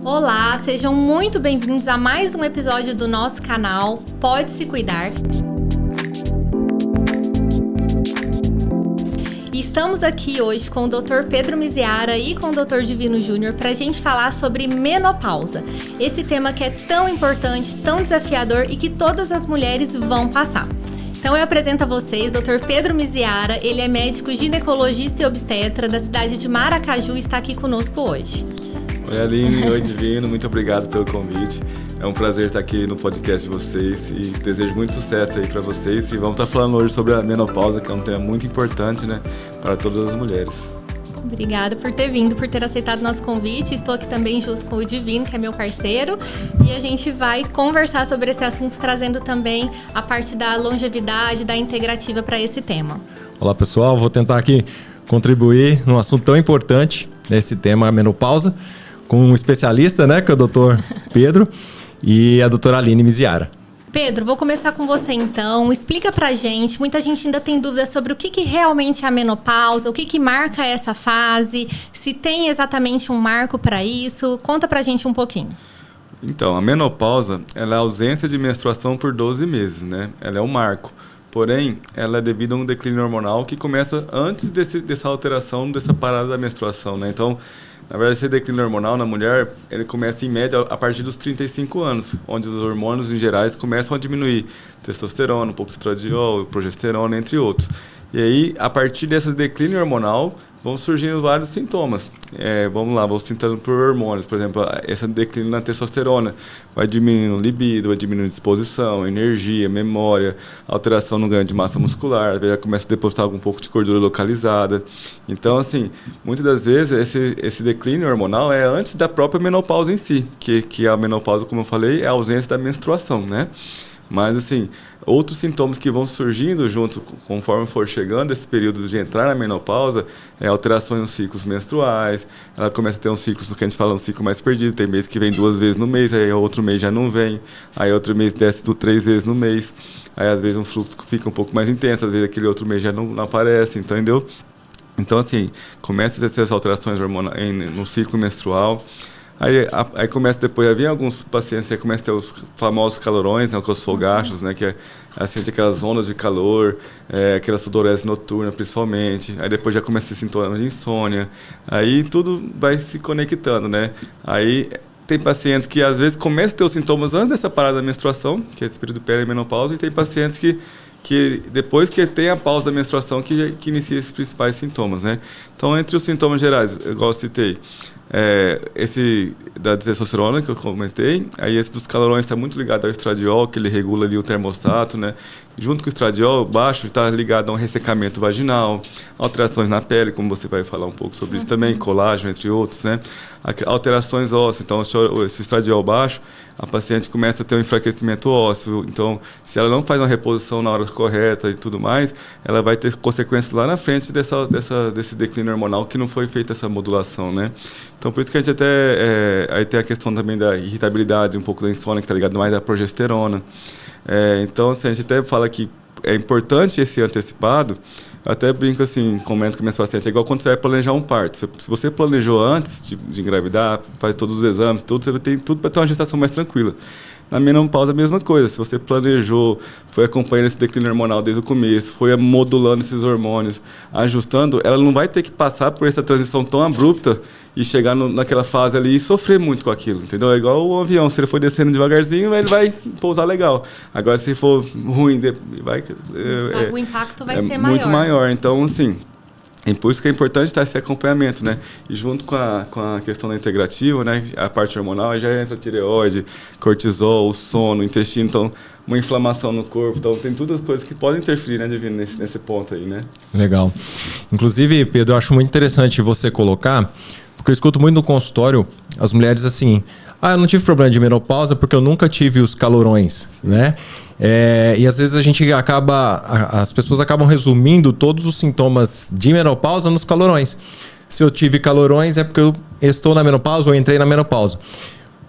Olá, sejam muito bem-vindos a mais um episódio do nosso canal Pode Se Cuidar. E estamos aqui hoje com o Dr. Pedro Miziara e com o Dr. Divino Júnior para a gente falar sobre menopausa. Esse tema que é tão importante, tão desafiador e que todas as mulheres vão passar. Então eu apresento a vocês Dr. Pedro Miziara, ele é médico ginecologista e obstetra da cidade de Maracaju e está aqui conosco hoje. Oi Aline, oi Divino, muito obrigado pelo convite. É um prazer estar aqui no podcast de vocês e desejo muito sucesso aí para vocês. E vamos estar falando hoje sobre a menopausa, que é um tema muito importante, né, para todas as mulheres. Obrigada por ter vindo, por ter aceitado nosso convite. Estou aqui também junto com o Divino, que é meu parceiro. E a gente vai conversar sobre esse assunto, trazendo também a parte da longevidade, da integrativa para esse tema. Olá pessoal, vou tentar aqui contribuir num assunto tão importante, esse tema, a menopausa, com um especialista, né, que é o Dr. Pedro e a doutora Aline Miziara. Pedro, vou começar com você então. Explica pra gente, muita gente ainda tem dúvidas sobre o que realmente é a menopausa, o que marca essa fase, se tem exatamente um marco para isso. Conta pra gente um pouquinho. Então, a menopausa ela é a ausência de menstruação por 12 meses, né? Ela é um marco. Porém, ela é devido a um declínio hormonal que começa antes dessa alteração, dessa parada da menstruação, né? Então, na verdade, esse declínio hormonal na mulher, ele começa em média a partir dos 35 anos, onde os hormônios em gerais começam a diminuir. Testosterona, um pouco de estradiol, progesterona, entre outros. E aí, a partir desse declínio hormonal, vão surgindo vários sintomas. Vou citando por hormônios. Por exemplo, esse declínio na testosterona vai diminuindo o libido, vai diminuindo disposição, energia, memória, alteração no ganho de massa muscular, já começa a depositar um pouco de gordura localizada. Então, assim, muitas das vezes esse declínio hormonal é antes da própria menopausa em si, que a menopausa, como eu falei, é a ausência da menstruação, né? Mas, assim, outros sintomas que vão surgindo junto, conforme for chegando esse período de entrar na menopausa, é alterações nos ciclos menstruais, ela começa a ter um ciclo, que a gente fala, um ciclo mais perdido, tem mês que vem 2 vezes no mês, aí outro mês já não vem, aí outro mês desce 3 vezes no mês, aí às vezes um fluxo fica um pouco mais intenso, às vezes aquele outro mês já não aparece, entendeu? Então, assim, começa a ter essas alterações hormonais no ciclo menstrual. Aí começa depois a vir alguns pacientes que começam a ter os famosos calorões, né, com os fogachos, né, que é assim, aquelas ondas de calor, aquela sudorese noturna principalmente. Aí depois já começa a ter sintomas de insônia. Aí tudo vai se conectando, né? Aí tem pacientes que às vezes começam a ter os sintomas antes dessa parada da menstruação, que é esse período perimenopausa, e tem pacientes que depois que tem a pausa da menstruação que inicia esses principais sintomas, né? Então, entre os sintomas gerais, igual eu citei, esse da testosterona que eu comentei, aí esse dos calorões está muito ligado ao estradiol, que ele regula ali o termostato, né? Junto com o estradiol baixo está ligado a um ressecamento vaginal, alterações na pele, como você vai falar um pouco sobre isso também, colágeno, entre outros, né? Alterações ósseas, então esse estradiol baixo, a paciente começa a ter um enfraquecimento ósseo, então se ela não faz uma reposição na hora correta e tudo mais, ela vai ter consequências lá na frente desse declínio hormonal que não foi feita essa modulação, né? Então por isso que a gente até, aí tem a questão também da irritabilidade, um pouco da insônia, que está ligado mais à progesterona. Então assim, a gente até fala que é importante esse antecipado. Eu até brinco assim, comento com minhas pacientes, é igual quando você vai planejar um parto. Se você planejou antes de engravidar, faz todos os exames, tudo, você tem tudo para ter uma gestação mais tranquila. Na menopausa, a mesma coisa. Se você planejou, foi acompanhando esse declínio hormonal desde o começo, foi modulando esses hormônios, ajustando, ela não vai ter que passar por essa transição tão abrupta e chegar naquela fase ali e sofrer muito com aquilo, entendeu? É igual o avião, se ele for descendo devagarzinho, ele vai pousar legal. Agora, se for ruim, o impacto vai ser muito maior. Então, assim, é por isso que é importante estar esse acompanhamento, né? E junto com a questão da integrativa, né? A parte hormonal, já entra a tireoide, cortisol, o sono, o intestino, então uma inflamação no corpo, então tem todas as coisas que podem interferir, né, Divino, nesse ponto aí, né? Legal. Inclusive, Pedro, eu acho muito interessante você colocar, porque eu escuto muito no consultório as mulheres assim, eu não tive problema de menopausa porque eu nunca tive os calorões, né? E às vezes as pessoas acabam resumindo todos os sintomas de menopausa nos calorões. Se eu tive calorões é porque eu estou na menopausa ou entrei na menopausa.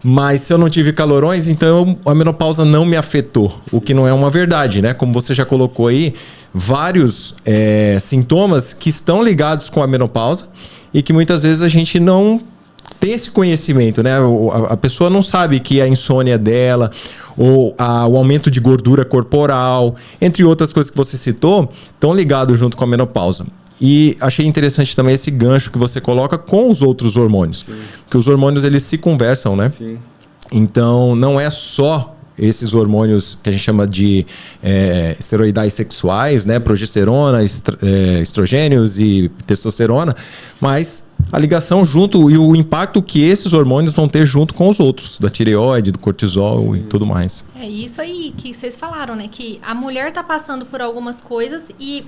Mas se eu não tive calorões, então a menopausa não me afetou, o que não é uma verdade, né? Como você já colocou aí, vários sintomas que estão ligados com a menopausa e que muitas vezes a gente não tem esse conhecimento, né? A pessoa não sabe que a insônia dela, ou o aumento de gordura corporal, entre outras coisas que você citou, estão ligados junto com a menopausa. E achei interessante também esse gancho que você coloca com os outros hormônios. Sim. Porque os hormônios, eles se conversam, né? Sim. Então, não é só esses hormônios que a gente chama de esteroidais sexuais, né? Progesterona, estrogênios e testosterona, mas a ligação junto e o impacto que esses hormônios vão ter junto com os outros, da tireoide, do cortisol e tudo mais. É isso aí que vocês falaram, né? Que a mulher está passando por algumas coisas e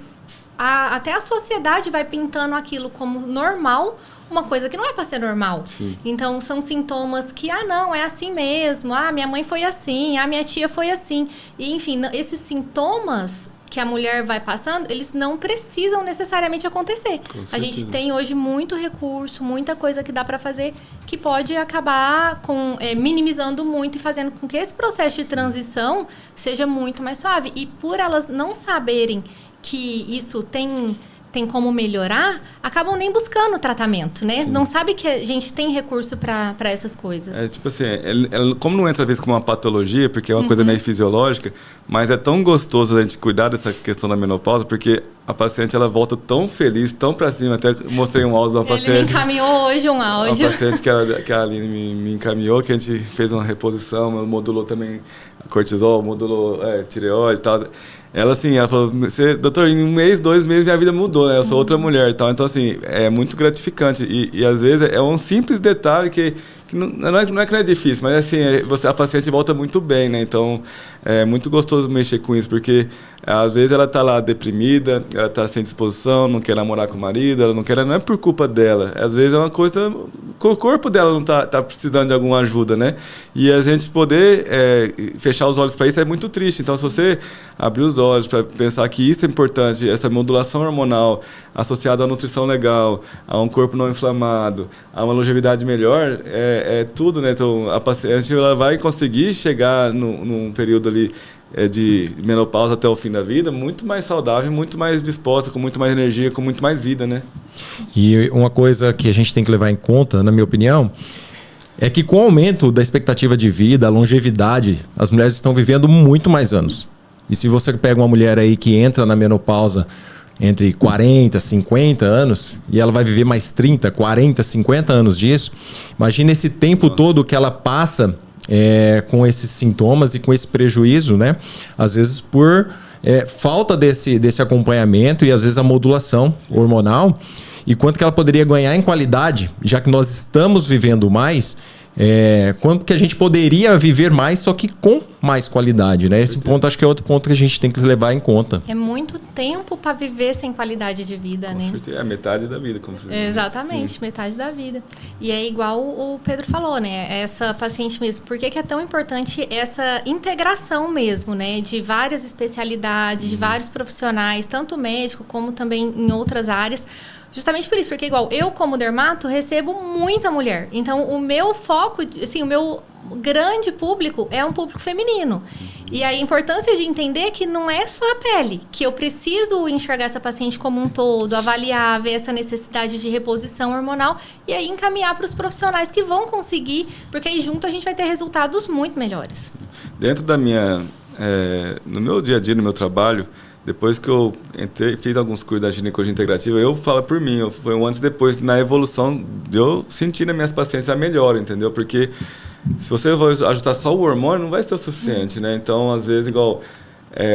até a sociedade vai pintando aquilo como normal, uma coisa que não é para ser normal. Sim. Então, são sintomas que, não, é assim mesmo. Minha mãe foi assim, minha tia foi assim. E, enfim, esses sintomas que a mulher vai passando, eles não precisam necessariamente acontecer. A gente tem hoje muito recurso, muita coisa que dá para fazer que pode acabar minimizando muito e fazendo com que esse processo de transição seja muito mais suave. E por elas não saberem que isso tem como melhorar, acabam nem buscando tratamento, né? Sim. Não sabe que a gente tem recurso para essas coisas. Tipo assim, como não entra às vezes como uma patologia, porque é uma coisa meio fisiológica, mas é tão gostoso a gente cuidar dessa questão da menopausa, porque a paciente, ela volta tão feliz, tão pra cima. Até mostrei um áudio de uma paciente. Ele me encaminhou hoje um áudio. Uma paciente que a Aline me encaminhou, que a gente fez uma reposição, modulou também cortisol, modulou tireoide e tal. Ela falou, doutor, em 1 mês, 2 meses, minha vida mudou, né? Eu sou outra mulher e tal. Então, assim, é muito gratificante. E às vezes, é um simples detalhe que não é que não é difícil, mas assim, a paciente volta muito bem, né? Então, é muito gostoso mexer com isso, porque às vezes ela tá lá deprimida, ela tá sem disposição, não quer namorar com o marido, ela não é por culpa dela. Às vezes é uma coisa, o corpo dela não tá precisando de alguma ajuda, né? E a gente poder fechar os olhos para isso é muito triste. Então, se você abrir os olhos para pensar que isso é importante, essa modulação hormonal associada à nutrição legal, a um corpo não inflamado, a uma longevidade melhor, é tudo, né? Então, a paciente ela vai conseguir chegar num período ali de menopausa até o fim da vida muito mais saudável, muito mais disposta, com muito mais energia, com muito mais vida, né? E uma coisa que a gente tem que levar em conta, na minha opinião, é que com o aumento da expectativa de vida, a longevidade, as mulheres estão vivendo muito mais anos. E se você pega uma mulher aí que entra na menopausa entre 40, 50 anos, e ela vai viver mais 30, 40, 50 anos disso, imagina esse tempo todo que ela passa com esses sintomas e com esse prejuízo, né? Às vezes por falta desse acompanhamento e às vezes a modulação hormonal, e quanto que ela poderia ganhar em qualidade, já que nós estamos vivendo mais, quanto que a gente poderia viver mais, só que com mais qualidade, né? Esse ponto acho que é outro ponto que a gente tem que levar em conta. É muito tempo para viver sem qualidade de vida, né? Com certeza, é metade da vida, como você diz. Exatamente, metade da vida. E é igual o Pedro falou, né? Essa paciente mesmo. Por que é tão importante essa integração mesmo, né? De várias especialidades, de vários profissionais, tanto médico como também em outras áreas. Justamente por isso, porque igual eu como dermato recebo muita mulher. Então o meu foco, assim, o meu grande público é um público feminino. E a importância de entender que não é só a pele, que eu preciso enxergar essa paciente como um todo, avaliar, ver essa necessidade de reposição hormonal e aí encaminhar para os profissionais que vão conseguir, porque aí junto a gente vai ter resultados muito melhores. Dentro da minha, no meu dia a dia, no meu trabalho, depois que eu fiz alguns cursos da ginecologia integrativa, eu falo por mim, foi um antes e depois, na evolução, eu senti nas minhas pacientes a melhora, entendeu? Porque se você for ajustar só o hormônio, não vai ser o suficiente, né? Então, às vezes, igual,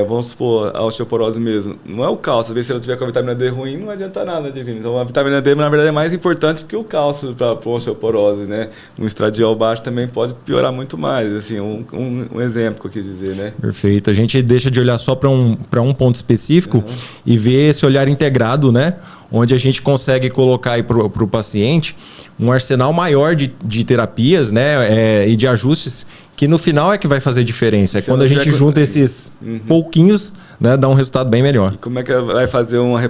vamos supor, a osteoporose mesmo, não é o cálcio. Às vezes, se ela tiver com a vitamina D ruim, não adianta nada, divino. Então, a vitamina D, na verdade, é mais importante que o cálcio para a osteoporose, né? Um estradiol baixo também pode piorar muito mais, assim, um exemplo que eu quis dizer, né? Perfeito. A gente deixa de olhar só para um ponto específico e ver esse olhar integrado, né? Onde a gente consegue colocar aí para o paciente um arsenal maior de terapias, né? E de ajustes que no final é que vai fazer diferença. É quando a gente junta esses pouquinhos, né, dá um resultado bem melhor. E como é que vai fazer uma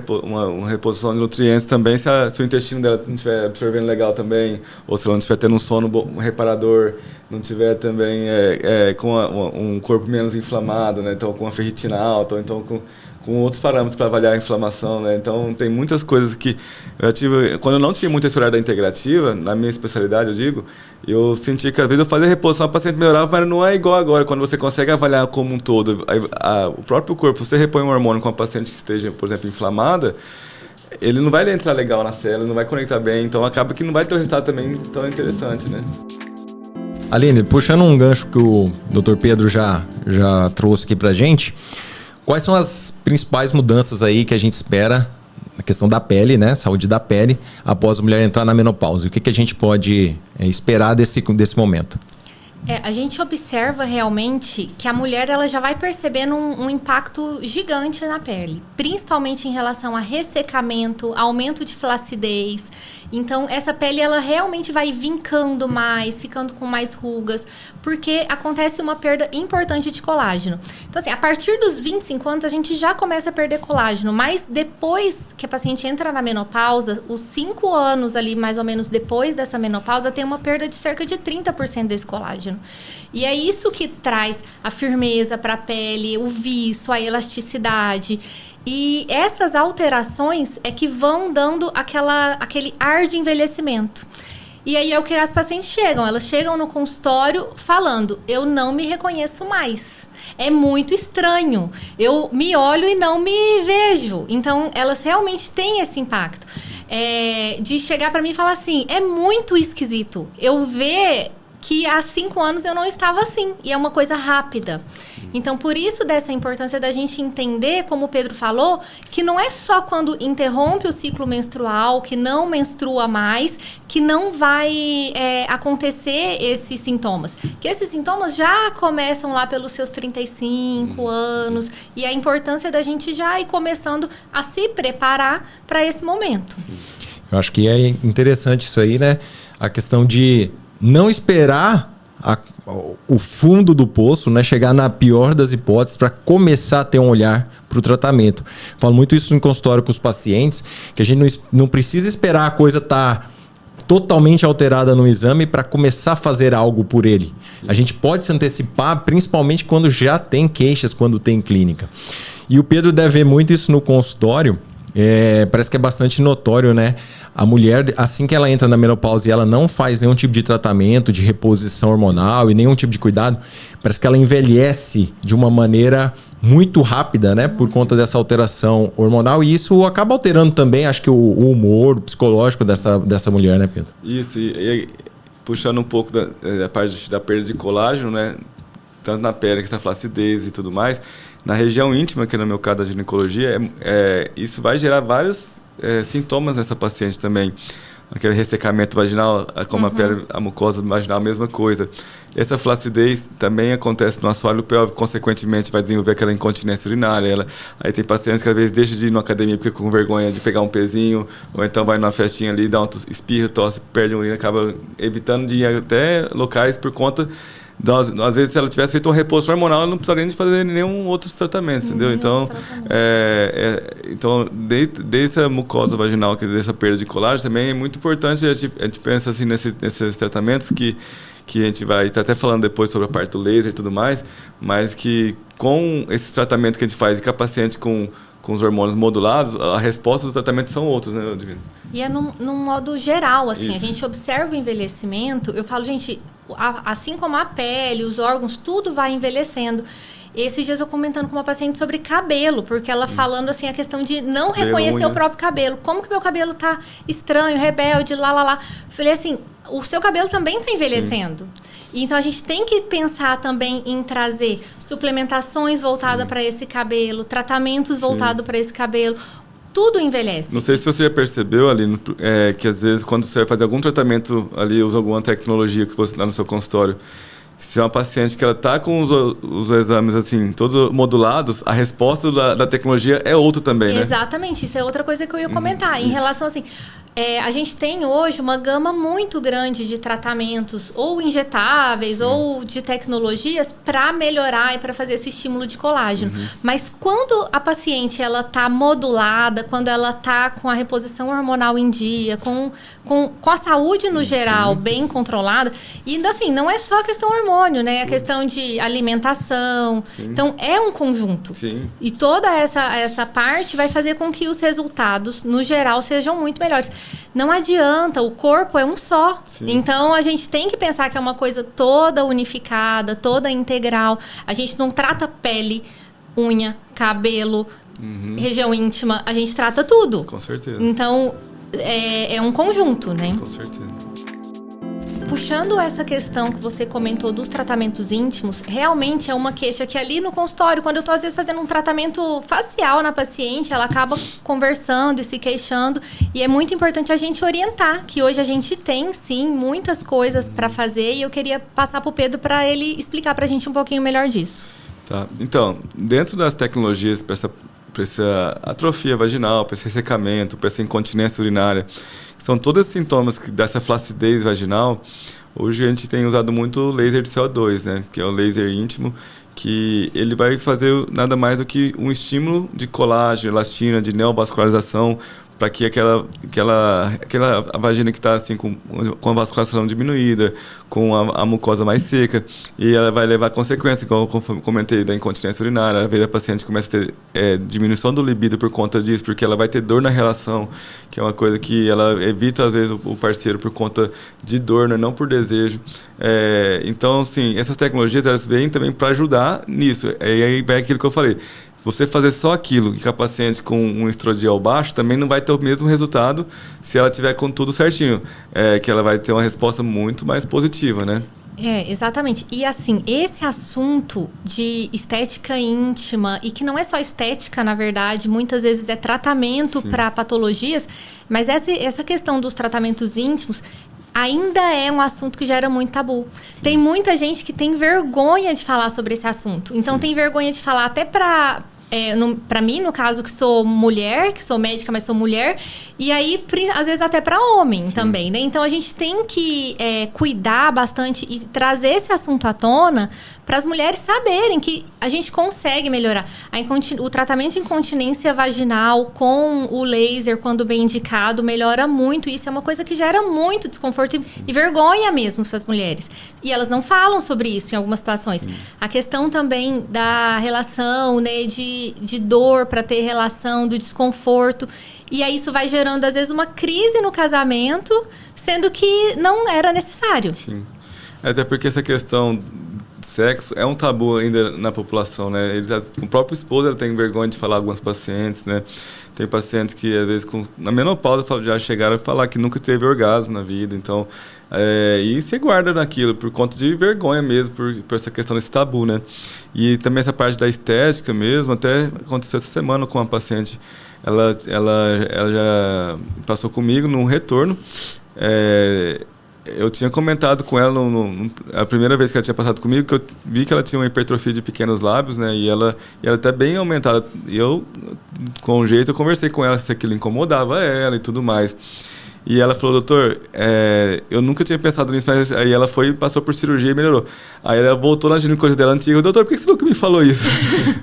reposição de nutrientes também se o intestino dela não estiver absorvendo legal também, ou se ela não estiver tendo um sono reparador, não estiver também com um corpo menos inflamado, né? Então com a ferritina alta, ou então com com outros parâmetros para avaliar a inflamação, né? Então, tem muitas coisas que eu tive... Quando eu não tinha muito esse horário da integrativa, na minha especialidade, eu digo, eu sentia que às vezes eu fazia reposição, a paciente melhorava, mas não é igual agora, quando você consegue avaliar como um todo. O próprio corpo, você repõe um hormônio com uma paciente que esteja, por exemplo, inflamada, ele não vai entrar legal na célula, não vai conectar bem, então acaba que não vai ter um resultado também tão interessante, né? Aline, puxando um gancho que o Dr. Pedro já trouxe aqui pra gente, quais são as principais mudanças aí que a gente espera na questão da pele, né? Saúde da pele, após a mulher entrar na menopausa? O que a gente pode esperar desse momento? A gente observa realmente que a mulher ela já vai percebendo um impacto gigante na pele, principalmente em relação a ressecamento, aumento de flacidez. Então, essa pele ela realmente vai vincando mais, ficando com mais rugas, porque acontece uma perda importante de colágeno. Então, assim, a partir dos 25 anos, a gente já começa a perder colágeno, mas depois que a paciente entra na menopausa, os 5 anos ali, mais ou menos depois dessa menopausa, tem uma perda de cerca de 30% desse colágeno. E é isso que traz a firmeza para a pele, o viço, a elasticidade. E essas alterações é que vão dando aquele ar de envelhecimento. E aí é o que as pacientes chegam. Elas chegam no consultório falando, eu não me reconheço mais. É muito estranho. Eu me olho e não me vejo. Então, elas realmente têm esse impacto. De chegar para mim e falar assim, é muito esquisito. Eu ver que há 5 anos eu não estava assim. E é uma coisa rápida. Então, por isso dessa importância da gente entender, como o Pedro falou, que não é só quando interrompe o ciclo menstrual, que não menstrua mais, que não vai acontecer esses sintomas. Que esses sintomas já começam lá pelos seus 35 anos. E a importância da gente já ir começando a se preparar para esse momento. Eu acho que é interessante isso aí, né? A questão de não esperar o fundo do poço, né? Chegar na pior das hipóteses para começar a ter um olhar para o tratamento. Falo muito isso em consultório com os pacientes, que a gente não precisa esperar a coisa estar totalmente alterada no exame para começar a fazer algo por ele. A gente pode se antecipar, principalmente quando já tem queixas, quando tem clínica. E o Pedro deve ver muito isso no consultório. Parece que é bastante notório, né? A mulher, assim que ela entra na menopausa e ela não faz nenhum tipo de tratamento, de reposição hormonal e nenhum tipo de cuidado, parece que ela envelhece de uma maneira muito rápida, né? Por conta dessa alteração hormonal. E isso acaba alterando também, acho que o humor, o psicológico dessa mulher, né, Pedro? Isso, e puxando um pouco da parte da perda de colágeno, né? Tanto na pele, que essa flacidez e tudo mais, na região íntima, que no meu caso da ginecologia, isso vai gerar vários sintomas nessa paciente também. Aquele ressecamento vaginal, como a pele, a mucosa vaginal, a mesma coisa. Essa flacidez também acontece no assoalho pélvico, consequentemente vai desenvolver aquela incontinência urinária. Aí tem pacientes que às vezes deixam de ir na academia porque com vergonha de pegar um pezinho, ou então vai numa festinha ali, dá uma espirra, tosse, perde urina, acaba evitando de ir até locais por conta... Às vezes, se ela tivesse feito uma reposição hormonal, ela não precisaria de fazer nenhum outro tratamento, entendeu? Então, desde a mucosa vaginal, dessa perda de colágeno, também é muito importante, a gente pensa assim, nesses tratamentos que a gente vai estar até falando depois sobre a parte do laser e tudo mais, mas que com esses tratamentos que a gente faz e com a paciente com os hormônios modulados, a resposta dos tratamentos são outros, né, Divino? E é num modo geral, assim, Isso. A gente observa o envelhecimento, eu falo, gente, assim como a pele, os órgãos, tudo vai envelhecendo. Esses dias eu comentando com uma paciente sobre cabelo, porque ela falando assim, a questão de não reconhecer o próprio cabelo. Como que meu cabelo tá estranho, rebelde, lá. Falei assim, o seu cabelo também tá envelhecendo. Sim. Então a gente tem que pensar também em trazer suplementações voltadas para esse cabelo, tratamentos voltados para esse cabelo. Tudo envelhece. Não sei se você já percebeu ali, que às vezes quando você vai fazer algum tratamento ali, usa alguma tecnologia que você lá no seu consultório, se é uma paciente que ela está com os exames assim, todos modulados, a resposta da tecnologia é outra também, né? Exatamente, isso é outra coisa que eu ia comentar. Em relação assim, a gente tem hoje uma gama muito grande de tratamentos ou injetáveis ou de tecnologias para melhorar e para fazer esse estímulo de colágeno. Mas quando a paciente ela tá modulada, quando ela tá com a reposição hormonal em dia, com a saúde no geral bem controlada, e ainda assim, não é só a questão hormônio, né? A questão de alimentação. Então, é um conjunto. E toda essa parte vai fazer com que os resultados, no geral, sejam muito melhores. Não adianta, o corpo é um só. Então, a gente tem que pensar que é uma coisa toda unificada, toda integral. A gente não trata pele, unha, cabelo, região íntima. A gente trata tudo. Com certeza. Então, é um conjunto, né? Com certeza. Puxando essa questão que você comentou dos tratamentos íntimos, realmente é uma queixa que ali no consultório, quando eu tô às vezes fazendo um tratamento facial na paciente, ela acaba conversando e se queixando, e é muito importante a gente orientar, que hoje a gente tem sim muitas coisas para fazer, e eu queria passar pro Pedro para ele explicar pra gente um pouquinho melhor disso. Tá. Então, dentro das tecnologias para essa atrofia vaginal, para esse ressecamento, para essa incontinência urinária, que são todos os sintomas dessa flacidez vaginal, hoje a gente tem usado muito o laser de CO2, né? Que é o laser íntimo, que ele vai fazer nada mais do que um estímulo de colágeno, elastina, de neovascularização, para que aquela vagina que está assim, com a vascularização diminuída, com a mucosa mais seca, e ela vai levar consequências, igual eu comentei, da incontinência urinária. Às vezes a paciente começa a ter diminuição do libido por conta disso, porque ela vai ter dor na relação, que é uma coisa que ela evita, às vezes, o parceiro por conta de dor, né, não por desejo. Então, assim, essas tecnologias, elas vêm também para ajudar nisso. E aí vem aquilo que eu falei. Você fazer só aquilo que a paciente com um estradiol baixo também não vai ter o mesmo resultado se ela tiver com tudo certinho. Que ela vai ter uma resposta muito mais positiva, né? Exatamente. E assim, esse assunto de estética íntima, e que não é só estética, na verdade, muitas vezes é tratamento para patologias, mas essa questão dos tratamentos íntimos ainda é um assunto que gera muito tabu. Tem muita gente que tem vergonha de falar sobre esse assunto. Então, tem vergonha de falar até para mim, no caso, que sou mulher, que sou médica, mas sou mulher, e aí, às vezes, até para homem também, né? Então, a gente tem que cuidar bastante e trazer esse assunto à tona para as mulheres saberem que a gente consegue melhorar. O tratamento de incontinência vaginal com o laser, quando bem indicado, melhora muito. Isso é uma coisa que gera muito desconforto e vergonha mesmo para as mulheres. E elas não falam sobre isso em algumas situações. A questão também da relação, né, de dor para ter relação, do desconforto. E aí isso vai gerando, às vezes, uma crise no casamento, sendo que não era necessário. Sim. Até porque essa questão sexo é um tabu ainda na população, né? O próprio esposo tem vergonha de falar algumas pacientes, né? Tem pacientes que, às vezes, na menopausa já chegaram a falar que nunca teve orgasmo na vida. Então, e se guarda naquilo por conta de vergonha mesmo, por essa questão desse tabu, né? E também essa parte da estética mesmo, até aconteceu essa semana com uma paciente. Ela já passou comigo num retorno. Eu tinha comentado com ela a primeira vez que ela tinha passado comigo, que eu vi que ela tinha uma hipertrofia de pequenos lábios, né? E ela até bem aumentada. E eu, com um jeito, eu conversei com ela se aquilo incomodava ela e tudo mais. E ela falou: doutor, eu nunca tinha pensado nisso, mas aí ela passou por cirurgia e melhorou. Aí ela voltou na ginecologista dela antiga: doutor, por que você nunca me falou isso?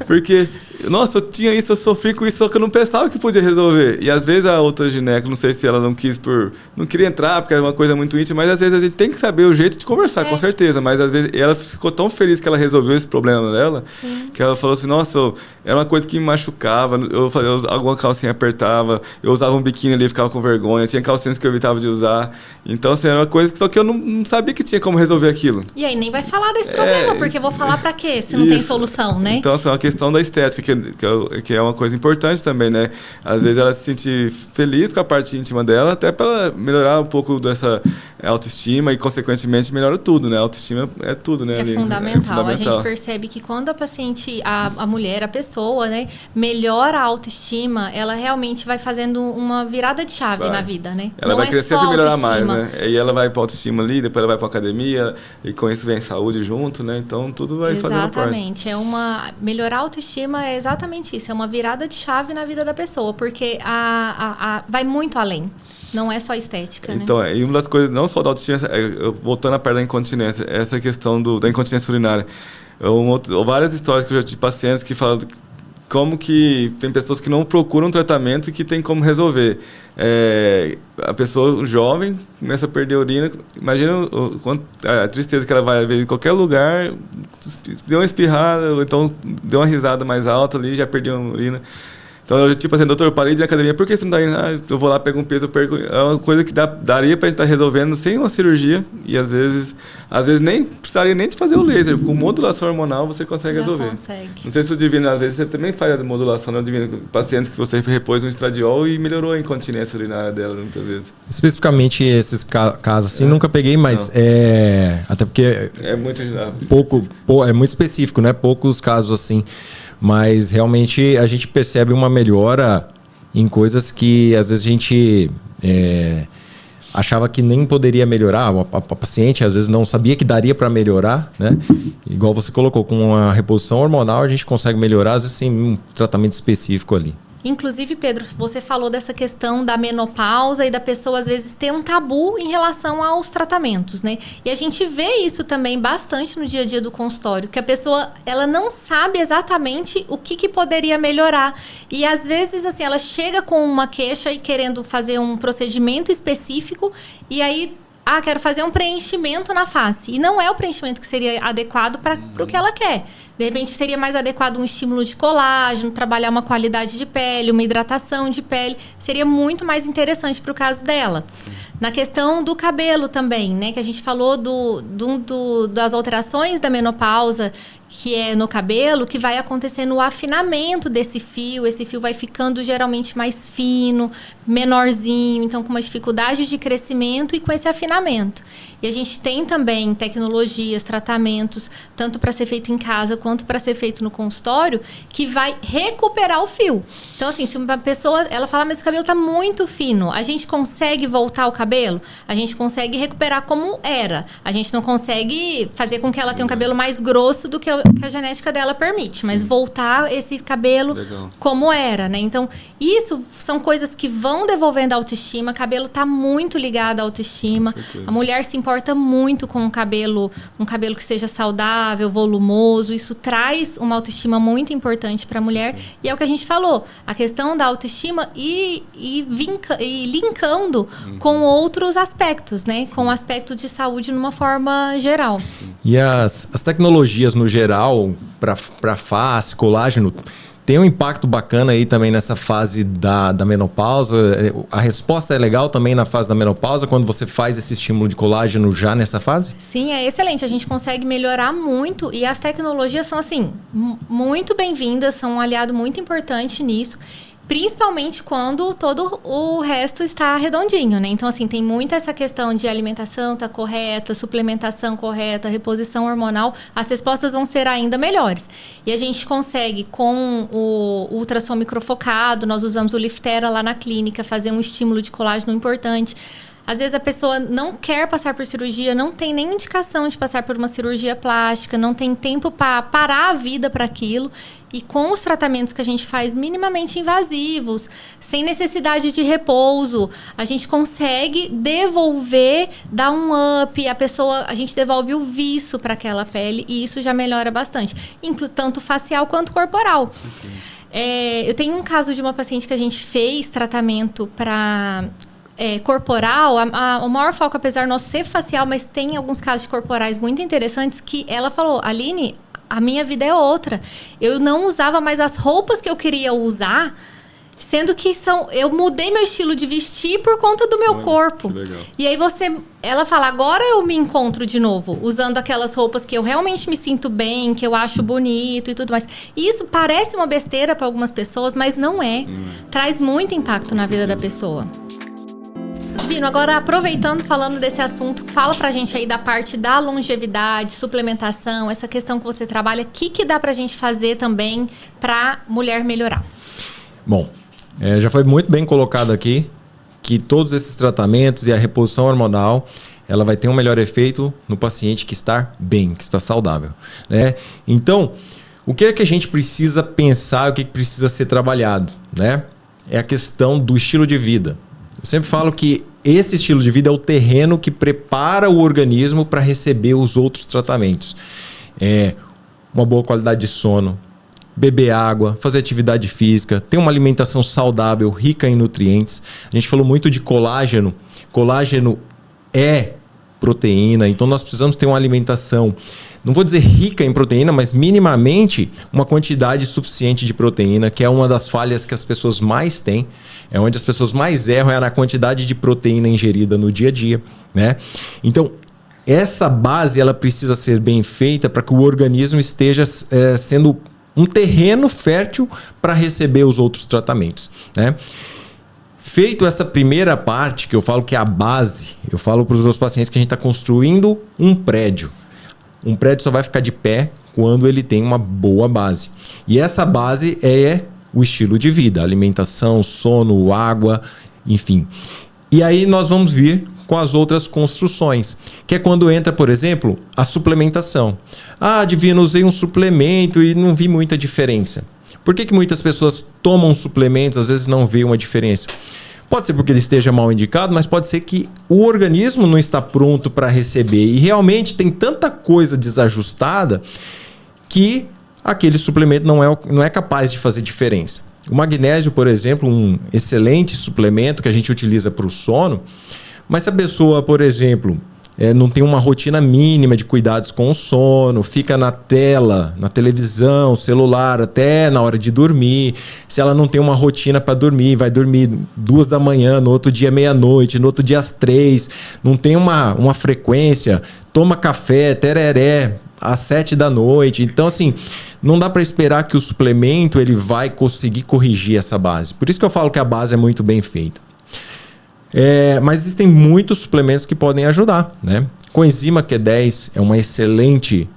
Porque, nossa, eu tinha isso, eu sofri com isso, só que eu não pensava que podia resolver. E às vezes a outra gineco, não sei se ela não queria entrar, porque era uma coisa muito íntima, mas às vezes a gente tem que saber o jeito de conversar, com certeza. Mas às vezes ela ficou tão feliz que ela resolveu esse problema dela, que ela falou assim: nossa, era uma coisa que me machucava, alguma calcinha apertava, eu usava um biquíni ali e ficava com vergonha, tinha calcinha que eu evitava de usar. Então, assim, era uma coisa que só que eu não sabia que tinha como resolver aquilo. E aí nem vai falar desse problema, porque eu vou falar pra quê, se não tem solução, né? Então, assim, é uma questão da estética, que é uma coisa importante também, né? Às vezes ela se sentir feliz com a parte íntima dela, até para melhorar um pouco dessa autoestima e, consequentemente, melhora tudo, né? A autoestima é tudo, né? É fundamental. A gente percebe que quando a paciente, a mulher, a pessoa, né, melhora a autoestima, ela realmente vai fazendo uma virada de chave na vida, né? Ela vai querer sempre melhorar mais, né? E ela vai para autoestima ali, depois ela vai para academia, e com isso vem saúde junto, né? Então tudo vai fazendo parte. Exatamente. Melhorar a autoestima é exatamente isso. É uma virada de chave na vida da pessoa, porque vai muito além. Não é só estética, então, né? E uma das coisas, não só da autoestima, voltando à parte da incontinência, essa questão da incontinência urinária. Várias histórias que eu já tive de pacientes que falam como que tem pessoas que não procuram tratamento e que tem como resolver. A pessoa jovem começa a perder a urina, imagina a tristeza que ela vai ver em qualquer lugar, deu uma espirrada, ou então deu uma risada mais alta ali, já perdeu a urina. Então, eu, tipo assim, doutor, eu parei de ir na academia, por que você não dá indo? Eu vou lá, pego um peso, eu perco. É uma coisa que daria pra gente estar resolvendo sem uma cirurgia, e às vezes nem precisaria nem de fazer o laser. Com modulação hormonal você consegue resolver. Consegue. Não sei se o Divino, às vezes, você também faz a modulação, né, Divino? Pacientes que você repôs um estradiol e melhorou a incontinência urinária dela, muitas vezes. Especificamente esses casos assim, nunca peguei, mas até porque é muito é muito específico, né? Poucos casos assim. Mas realmente a gente percebe uma melhora em coisas que às vezes a gente achava que nem poderia melhorar. A paciente às vezes não sabia que daria para melhorar, né? Igual você colocou, com a reposição hormonal a gente consegue melhorar, às vezes sem um tratamento específico ali. Inclusive, Pedro, você falou dessa questão da menopausa e da pessoa, às vezes, ter um tabu em relação aos tratamentos, né? E a gente vê isso também bastante no dia a dia do consultório, que a pessoa, ela não sabe exatamente o que poderia melhorar. E, às vezes, assim, ela chega com uma queixa e querendo fazer um procedimento específico, e aí, quero fazer um preenchimento na face. E não é o preenchimento que seria adequado para o que ela quer. De repente, seria mais adequado um estímulo de colágeno, trabalhar uma qualidade de pele, uma hidratação de pele. Seria muito mais interessante para o caso dela. Na questão do cabelo também, né? Que a gente falou das alterações da menopausa, que é no cabelo, que vai acontecer no afinamento desse fio. Esse fio vai ficando geralmente mais fino, menorzinho, então com uma dificuldade de crescimento e com esse afinamento. E a gente tem também tecnologias, tratamentos, tanto para ser feito em casa quanto para ser feito no consultório, que vai recuperar o fio. Então, assim, se uma pessoa, ela fala, mas o cabelo está muito fino, a gente consegue voltar o cabelo? A gente consegue recuperar como era. A gente não consegue fazer com que ela tenha um cabelo mais grosso do que a genética dela permite, Sim. mas voltar esse cabelo como era, né? Então, isso são coisas que vão devolvendo a autoestima. O cabelo está muito ligado à autoestima. A mulher se importa muito com um cabelo que seja saudável, volumoso. Isso traz uma autoestima muito importante para a mulher. E é o que a gente falou, a questão da autoestima e linkando com outros aspectos, né? Com o aspecto de saúde numa forma geral. E as tecnologias no geral, para face, colágeno, tem um impacto bacana aí também nessa fase da menopausa. A resposta é legal também na fase da menopausa, quando você faz esse estímulo de colágeno já nessa fase? Sim, é excelente. A gente consegue melhorar muito e as tecnologias são, assim, muito bem-vindas, são um aliado muito importante nisso. Principalmente quando todo o resto está redondinho, né? Então, assim, tem muito essa questão de alimentação tá correta, suplementação correta, reposição hormonal. As respostas vão ser ainda melhores. E a gente consegue, com o ultrassom microfocado, nós usamos o Liftera lá na clínica, fazer um estímulo de colágeno importante. Às vezes a pessoa não quer passar por cirurgia, não tem nem indicação de passar por uma cirurgia plástica, não tem tempo para parar a vida para aquilo. E com os tratamentos que a gente faz minimamente invasivos, sem necessidade de repouso, a gente consegue devolver, dar um up, a gente devolve o viço para aquela pele e isso já melhora bastante, tanto facial quanto corporal. Eu tenho um caso de uma paciente que a gente fez tratamento para... corporal, o maior foco, apesar de não ser facial, mas tem alguns casos de corporais muito interessantes que ela falou, Aline, a minha vida é outra. Eu não usava mais as roupas que eu queria usar, sendo que eu mudei meu estilo de vestir por conta do meu corpo. E aí ela fala, agora eu me encontro de novo, usando aquelas roupas que eu realmente me sinto bem, que eu acho bonito e tudo mais. E isso parece uma besteira para algumas pessoas, mas não é. Traz muito impacto na vida da pessoa. Divino, agora aproveitando, falando desse assunto, fala pra gente aí da parte da longevidade, suplementação, essa questão que você trabalha, o que dá pra gente fazer também pra mulher melhorar? Bom, já foi muito bem colocado aqui que todos esses tratamentos e a reposição hormonal, ela vai ter um melhor efeito no paciente que está bem, que está saudável, né? Então, o que é que a gente precisa pensar, o que precisa ser trabalhado, né? É a questão do estilo de vida. Eu sempre falo que esse estilo de vida é o terreno que prepara o organismo para receber os outros tratamentos. Uma boa qualidade de sono, beber água, fazer atividade física, ter uma alimentação saudável, rica em nutrientes. A gente falou muito de colágeno. Colágeno é proteína, então nós precisamos ter uma alimentação, não vou dizer rica em proteína, mas minimamente uma quantidade suficiente de proteína, que é uma das falhas que as pessoas mais têm, é onde as pessoas mais erram, é na quantidade de proteína ingerida no dia a dia, né? Então, essa base ela precisa ser bem feita para que o organismo esteja sendo um terreno fértil para receber os outros tratamentos, né? Feito essa primeira parte, que eu falo que é a base, eu falo para os meus pacientes que a gente está construindo um prédio. Um prédio só vai ficar de pé quando ele tem uma boa base. E essa base é o estilo de vida, alimentação, sono, água, enfim. E aí nós vamos vir com as outras construções, que é quando entra, por exemplo, a suplementação. Divino, usei um suplemento e não vi muita diferença. Por que muitas pessoas tomam suplementos, às vezes não vê uma diferença? Pode ser porque ele esteja mal indicado, mas pode ser que o organismo não está pronto para receber. E realmente tem tanta coisa desajustada que aquele suplemento não é capaz de fazer diferença. O magnésio, por exemplo, um excelente suplemento que a gente utiliza para o sono. Mas se a pessoa, por exemplo, não tem uma rotina mínima de cuidados com o sono, fica na tela, na televisão, celular, até na hora de dormir. Se ela não tem uma rotina para dormir, vai dormir 2 da manhã, no outro dia meia-noite, no outro dia às 3, não tem uma frequência, toma café, tereré, às 7 da noite. Então, assim, não dá para esperar que o suplemento ele vai conseguir corrigir essa base. Por isso que eu falo que a base é muito bem feita. Mas existem muitos suplementos que podem ajudar, né? Coenzima Q10 é uma excelente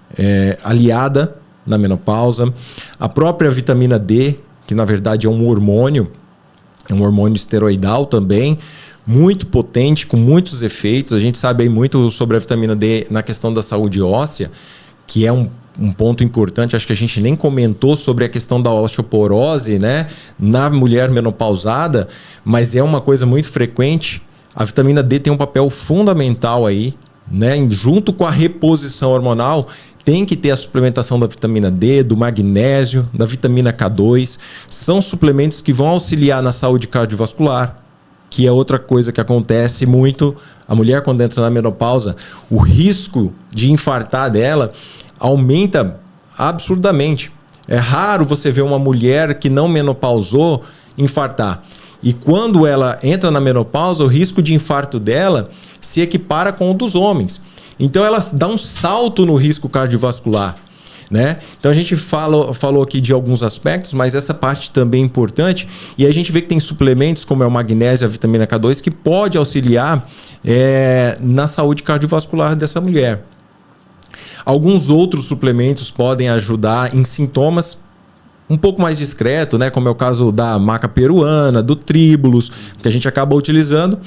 aliada na menopausa. A própria vitamina D, que na verdade é um hormônio esteroidal também, muito potente, com muitos efeitos. A gente sabe aí muito sobre a vitamina D na questão da saúde óssea, que é um ponto importante. Acho que a gente nem comentou sobre a questão da osteoporose, né, na mulher menopausada, mas é uma coisa muito frequente. A vitamina D tem um papel fundamental aí, né, junto com a reposição hormonal. Tem que ter a suplementação da vitamina D, do magnésio, da vitamina K2. São suplementos que vão auxiliar na saúde cardiovascular, que é outra coisa que acontece muito. A mulher, quando entra na menopausa, o risco de infartar dela aumenta absurdamente. É raro você ver uma mulher que não menopausou infartar. E quando ela entra na menopausa, o risco de infarto dela se equipara com o dos homens. Então ela dá um salto no risco cardiovascular, né? Então a gente falou aqui de alguns aspectos, mas essa parte também é importante. E a gente vê que tem suplementos como é o magnésio, a vitamina K2, que pode auxiliar na saúde cardiovascular dessa mulher. Alguns outros suplementos podem ajudar em sintomas um pouco mais discretos, né? Como é o caso da maca peruana, do tríbulos, que a gente acaba utilizando,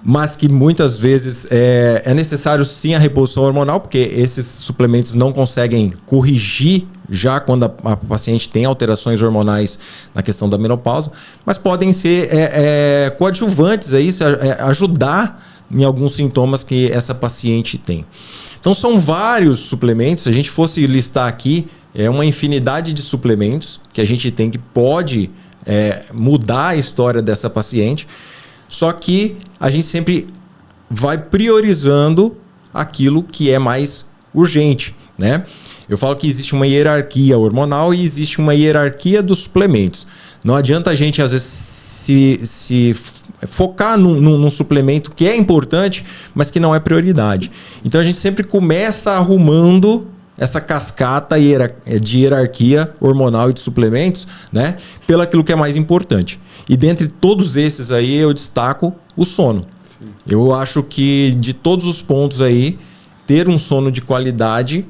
mas que muitas vezes é necessário sim a reposição hormonal, porque esses suplementos não conseguem corrigir já quando a paciente tem alterações hormonais na questão da menopausa, mas podem ser coadjuvantes aí, ajudar em alguns sintomas que essa paciente tem. Então são vários suplementos. Se a gente fosse listar aqui, é uma infinidade de suplementos que a gente tem que pode mudar a história dessa paciente. Só que a gente sempre vai priorizando aquilo que é mais urgente, né? Eu falo que existe uma hierarquia hormonal e existe uma hierarquia dos suplementos. Não adianta a gente, às vezes, se focar num suplemento que é importante, mas que não é prioridade. Então a gente sempre começa arrumando essa cascata de hierarquia hormonal e de suplementos, né, pelo aquilo que é mais importante. E dentre todos esses aí eu destaco o sono. Sim. Eu acho que de todos os pontos aí, ter um sono de qualidade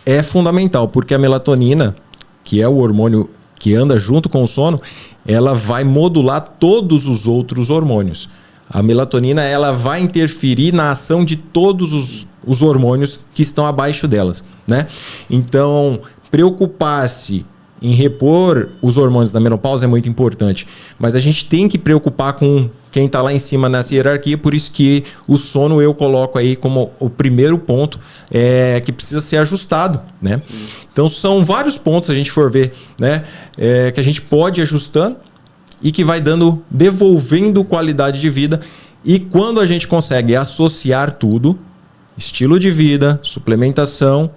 é fundamental, porque a melatonina, que é o hormônio que anda junto com o sono, ela vai modular todos os outros hormônios. A melatonina ela vai interferir na ação de todos os hormônios que estão abaixo delas, né? Então, preocupar-se em repor os hormônios da menopausa é muito importante. Mas a gente tem que preocupar com quem está lá em cima nessa hierarquia, por isso que o sono eu coloco aí como o primeiro ponto que precisa ser ajustado, né? Então são vários pontos, se a gente for ver, né, que a gente pode ir ajustando e que vai devolvendo qualidade de vida. E quando a gente consegue associar tudo, estilo de vida, suplementação,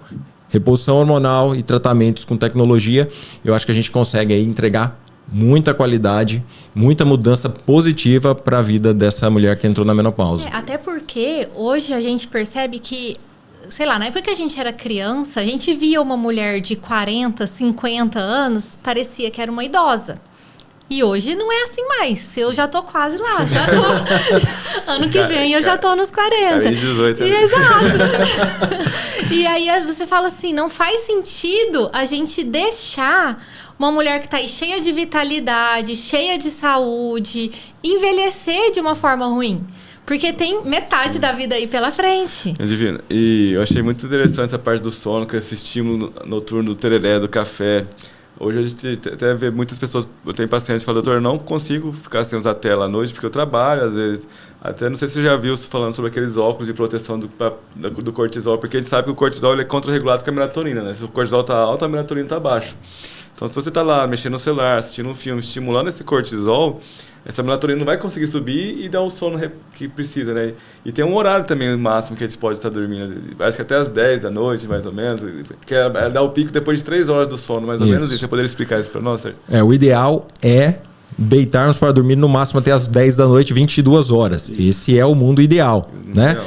reposição hormonal e tratamentos com tecnologia, eu acho que a gente consegue aí entregar muita qualidade, muita mudança positiva para a vida dessa mulher que entrou na menopausa. Até porque hoje a gente percebe que, sei lá, na época que a gente era criança, a gente via uma mulher de 40, 50 anos, parecia que era uma idosa. E hoje não é assim mais. Eu já tô quase lá. Ano que vem eu já tô nos 40. 18, Exato. E aí você fala assim, não faz sentido a gente deixar uma mulher que tá aí cheia de vitalidade, cheia de saúde, envelhecer de uma forma ruim. Porque tem metade da vida aí pela frente. É divino. E eu achei muito interessante essa parte do sono, com esse estímulo noturno do tereré, do café. Hoje a gente até vê muitas pessoas, eu tenho pacientes que falam, doutor, eu não consigo ficar sem usar tela à noite porque eu trabalho, às vezes. Até não sei se você já viu falando sobre aqueles óculos de proteção do cortisol, porque a gente sabe que o cortisol ele é contra-regulado com a melatonina, né? Se o cortisol está alto, a melatonina está baixa. Então, se você está lá mexendo no celular, assistindo um filme, estimulando esse cortisol, essa melatonina não vai conseguir subir e dar o sono que precisa, né? E tem um horário também máximo que a gente pode estar dormindo. Parece que até às 10 da noite, mais ou menos. Que dá o pico depois de 3 horas do sono, mais ou menos isso. Você poderia explicar isso para nós, Sérgio? O ideal é deitarmos para dormir no máximo até às 10 da noite, 22 horas. Isso. Esse é o mundo ideal, né?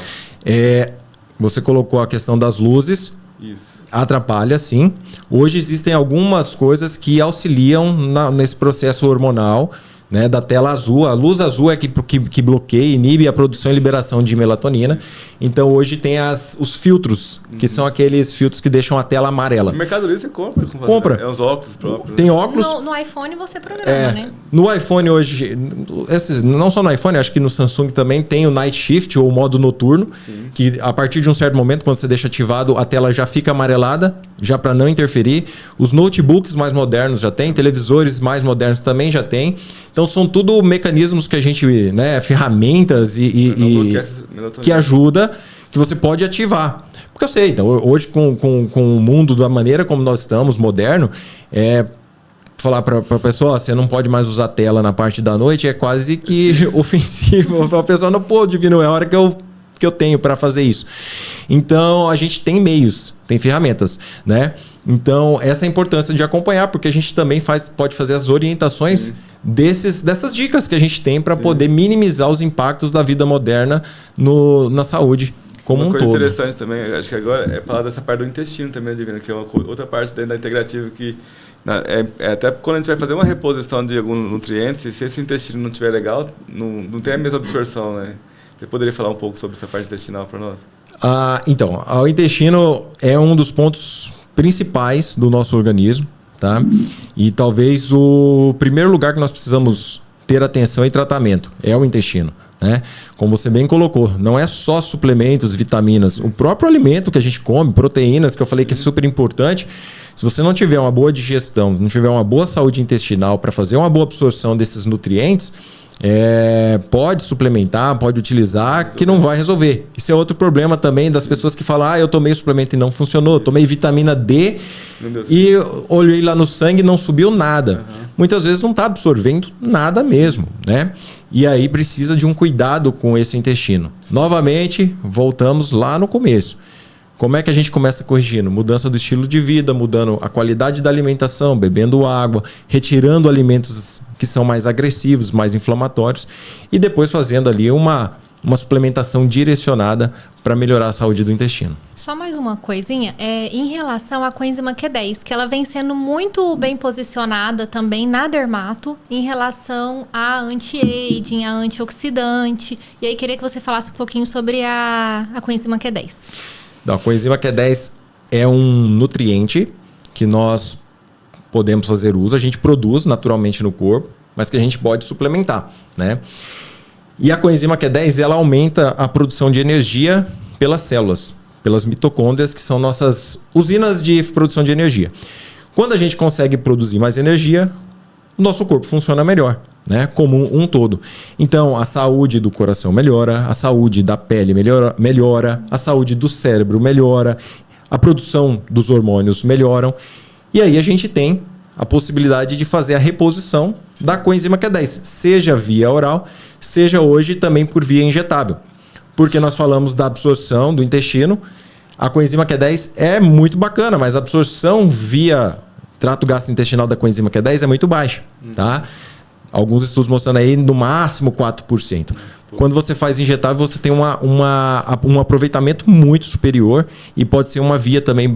Você colocou a questão das luzes. Isso. Atrapalha, sim. Hoje existem algumas coisas que auxiliam nesse processo hormonal, né, da tela azul. A luz azul é que bloqueia, inibe a produção e liberação de melatonina. Então hoje tem os filtros, que são aqueles filtros que deixam a tela amarela. No Mercado Livre você compra. É os óculos próprios. Tem óculos. No iPhone você programa, né? No iPhone hoje, não só no iPhone, acho que no Samsung também tem o Night Shift ou o modo noturno. Sim. Que a partir de um certo momento, quando você deixa ativado, a tela já fica amarelada, já para não interferir. Os notebooks mais modernos já tem, televisores mais modernos também já tem. Então são tudo mecanismos que a gente, né, ferramentas que ajuda, que você pode ativar. Porque eu sei, então, hoje com o mundo da maneira como nós estamos, moderno, falar para a pessoa, você não pode mais usar tela na parte da noite, é quase que ofensivo. A pessoa não pode, Divino, é a hora que eu tenho para fazer isso. Então a gente tem meios, tem ferramentas, né? Então essa é a importância de acompanhar, porque a gente também pode fazer as orientações dessas dicas que a gente tem para poder minimizar os impactos da vida moderna na saúde como um todo. Uma coisa interessante também, acho que agora é falar dessa parte do intestino também, Divino, que é outra parte dentro da integrativa que até quando a gente vai fazer uma reposição de alguns nutrientes, se esse intestino não estiver legal, não tem a mesma absorção, né? Você poderia falar um pouco sobre essa parte intestinal para nós? Então, o intestino é um dos pontos principais do nosso organismo, tá? E talvez o primeiro lugar que nós precisamos ter atenção e tratamento é o intestino, né? Como você bem colocou, não é só suplementos, vitaminas, o próprio alimento que a gente come, proteínas, que eu falei que é super importante. Se você não tiver uma boa digestão, não tiver uma boa saúde intestinal para fazer uma boa absorção desses nutrientes, pode suplementar, pode utilizar, que não vai resolver. Isso é outro problema também das pessoas que falam, eu tomei suplemento e não funcionou, tomei vitamina D e olhei lá no sangue e não subiu nada. Muitas vezes não está absorvendo nada mesmo, né? E aí precisa de um cuidado com esse intestino. Novamente, voltamos lá no começo. Como é que a gente começa corrigindo? Mudança do estilo de vida, mudando a qualidade da alimentação, bebendo água, retirando alimentos que são mais agressivos, mais inflamatórios e depois fazendo ali uma suplementação direcionada para melhorar a saúde do intestino. Só mais uma coisinha, em relação à coenzima Q10, que ela vem sendo muito bem posicionada também na dermato em relação a anti-aging, a antioxidante. E aí queria que você falasse um pouquinho sobre a coenzima Q10. A coenzima Q10 é um nutriente que nós podemos fazer uso, a gente produz naturalmente no corpo, mas que a gente pode suplementar, né? E a coenzima Q10 ela aumenta a produção de energia pelas células, pelas mitocôndrias, que são nossas usinas de produção de energia. Quando a gente consegue produzir mais energia, o nosso corpo funciona melhor, né? Como um todo. Então, a saúde do coração melhora, a saúde da pele melhora, a saúde do cérebro melhora, a produção dos hormônios melhoram. E aí a gente tem a possibilidade de fazer a reposição da coenzima Q10, seja via oral, seja hoje também por via injetável. Porque nós falamos da absorção do intestino, a coenzima Q10 é muito bacana, mas a absorção via trato gastrointestinal da coenzima Q10 é muito baixa, tá? Alguns estudos mostrando aí no máximo 4%. Quando você faz injetável, você tem um aproveitamento muito superior e pode ser uma via também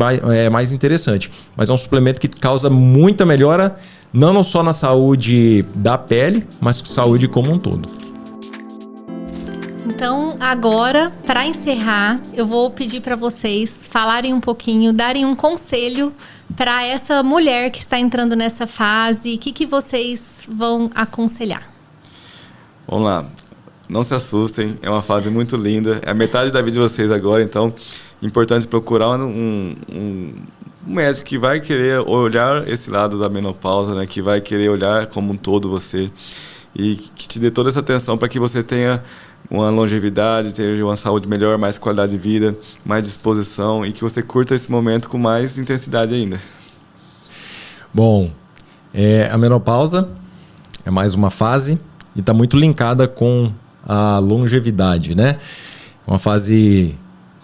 mais interessante. Mas é um suplemento que causa muita melhora, não só na saúde da pele, mas saúde como um todo. Então, agora, para encerrar, eu vou pedir para vocês falarem um pouquinho, darem um conselho para essa mulher que está entrando nessa fase. O que vocês vão aconselhar? Vamos lá. Não se assustem, é uma fase muito linda. É a metade da vida de vocês agora, então é importante procurar um médico que vai querer olhar esse lado da menopausa, né? Que vai querer olhar como um todo você e que te dê toda essa atenção para que você tenha uma longevidade, tenha uma saúde melhor, mais qualidade de vida, mais disposição e que você curta esse momento com mais intensidade ainda. Bom, a menopausa é mais uma fase e está muito linkada com a longevidade, né? Uma fase,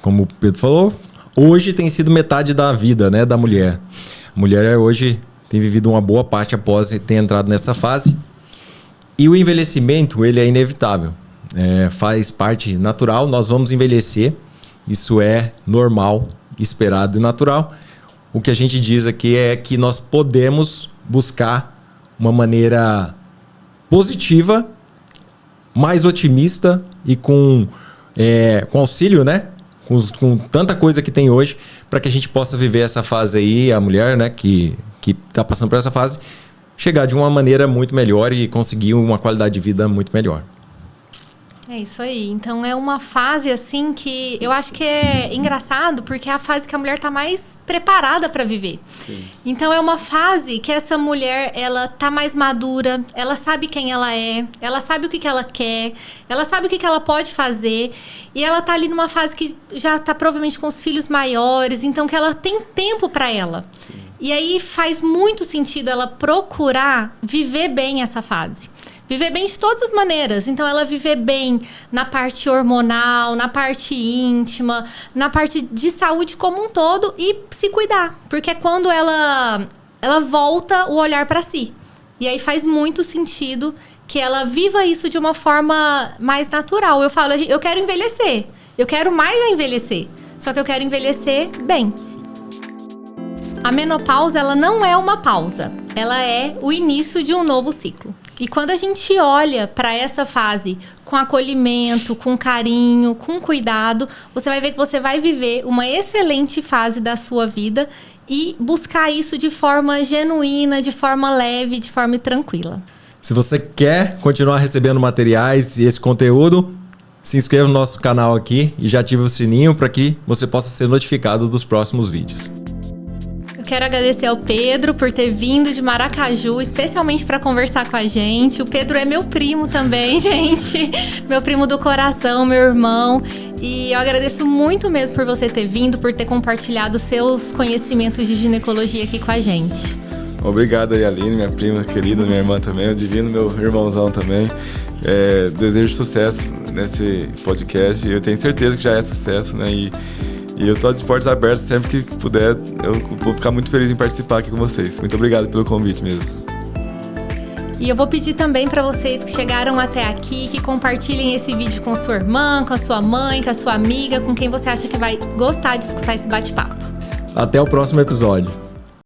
como o Pedro falou, hoje tem sido metade da vida, né, da mulher. A mulher hoje tem vivido uma boa parte após ter entrado nessa fase. E o envelhecimento, ele é inevitável. Faz parte natural, nós vamos envelhecer. Isso é normal, esperado e natural. O que a gente diz aqui é que nós podemos buscar uma maneira positiva, mais otimista e com auxílio, né? Com tanta coisa que tem hoje, para que a gente possa viver essa fase aí, a mulher, né, que está passando por essa fase, chegar de uma maneira muito melhor e conseguir uma qualidade de vida muito melhor. É isso aí. Então é uma fase assim que eu acho que é engraçado porque é a fase que a mulher tá mais preparada para viver. Sim. Então é uma fase que essa mulher, ela tá mais madura, ela sabe quem ela é, ela sabe o que ela quer, ela sabe o que ela pode fazer e ela tá ali numa fase que já tá provavelmente com os filhos maiores, então que ela tem tempo para ela. Sim. E aí faz muito sentido ela procurar viver bem essa fase. Viver bem de todas as maneiras. Então, ela viver bem na parte hormonal, na parte íntima, na parte de saúde como um todo e se cuidar. Porque é quando ela volta o olhar para si. E aí faz muito sentido que ela viva isso de uma forma mais natural. Eu falo, eu quero envelhecer. Eu quero mais envelhecer. Só que eu quero envelhecer bem. A menopausa, ela não é uma pausa. Ela é o início de um novo ciclo. E quando a gente olha para essa fase com acolhimento, com carinho, com cuidado, você vai ver que você vai viver uma excelente fase da sua vida e buscar isso de forma genuína, de forma leve, de forma tranquila. Se você quer continuar recebendo materiais e esse conteúdo, se inscreva no nosso canal aqui e já ative o sininho para que você possa ser notificado dos próximos vídeos. Quero agradecer ao Pedro por ter vindo de Maracaju, especialmente para conversar com a gente. O Pedro é meu primo também, gente. Meu primo do coração, meu irmão. E eu agradeço muito mesmo por você ter vindo, por ter compartilhado seus conhecimentos de ginecologia aqui com a gente. Obrigado aí, Aline, minha prima querida, minha irmã também, o Divino, meu irmãozão também. Desejo sucesso nesse podcast. Eu tenho certeza que já é sucesso, né? E eu tô de portas abertas sempre que puder. Eu vou ficar muito feliz em participar aqui com vocês. Muito obrigado pelo convite mesmo. E eu vou pedir também para vocês que chegaram até aqui, que compartilhem esse vídeo com sua irmã, com a sua mãe, com a sua amiga, com quem você acha que vai gostar de escutar esse bate-papo. Até o próximo episódio.